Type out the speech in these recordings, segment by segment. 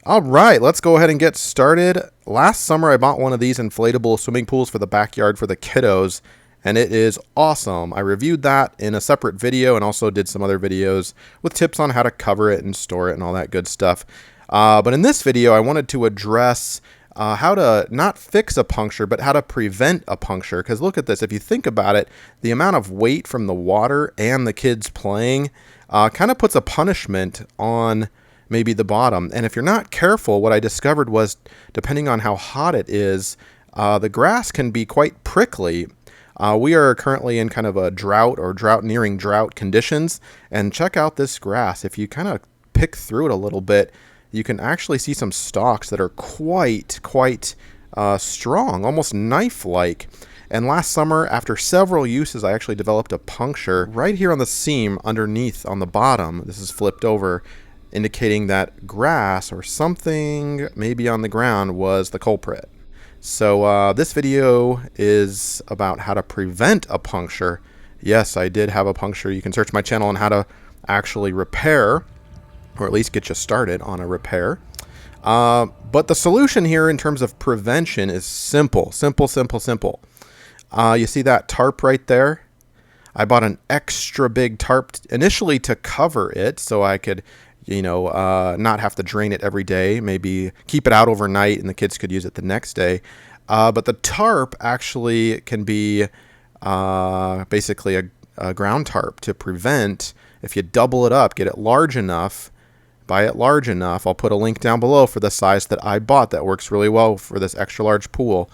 All right, let's go ahead and get started. Last summer, I bought one of these inflatable swimming pools for the backyard for the kiddos, and it is awesome. I reviewed that in a separate video and also did some other videos with tips on how to cover it and store it and all that good stuff. But in this video, I wanted to address how to not fix a puncture, but how to prevent a puncture. Because look at this. If you think about it, the amount of weight from the water and the kids playing kind of puts a punishment on maybe the bottom. And if you're not careful, what I discovered was, depending on how hot it is, the grass can be quite prickly. We are currently in kind of a drought or nearing drought conditions. And check out this grass. If you kind of pick through it a little bit, you can actually see some stalks that are quite strong, almost knife-like. And last summer, after several uses, I actually developed a puncture right here on the seam underneath on the bottom. This is flipped over, indicating that grass or something maybe on the ground was the culprit. So this video is about how to prevent a puncture. Yes, I did have a puncture. You can search my channel on how to actually repair, or at least get you started on a repair. But the solution here in terms of prevention is simple. You see that tarp right there? I bought an extra big tarp initially to cover it so I could, not have to drain it every day, maybe keep it out overnight and the kids could use it the next day. But the tarp actually can be basically a ground tarp to prevent, if you double it up, get it large enough, buy it large enough. I'll put a link down below for the size that I bought that works really well for this extra large pool.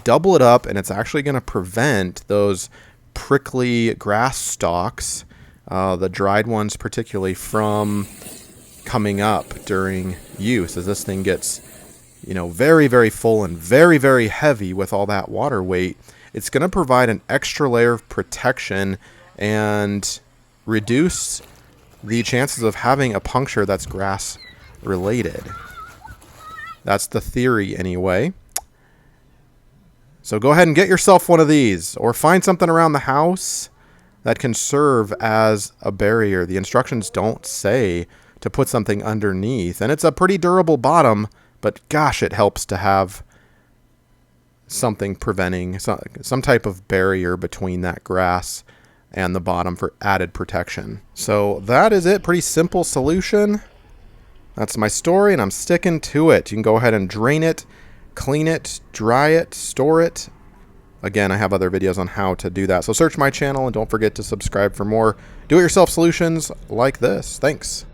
Double it up, and it's actually going to prevent those prickly grass stalks, the dried ones particularly, from coming up during use. As this thing gets, very full and very heavy with all that water weight, it's going to provide an extra layer of protection and reduce the chances of having a puncture that's grass related. That's the theory anyway. So go ahead and get yourself one of these, or find something around the house that can serve as a barrier. The instructions don't say to put something underneath, and it's a pretty durable bottom, but gosh, it helps to have something preventing, some type of barrier between that grass and the bottom for added protection. So that is it. Pretty simple solution. That's my story, and I'm sticking to it. You can go ahead and drain it, clean it, dry it, store it. Again, I have other videos on how to do that. So search my channel and don't forget to subscribe for more do-it-yourself solutions like this. Thanks.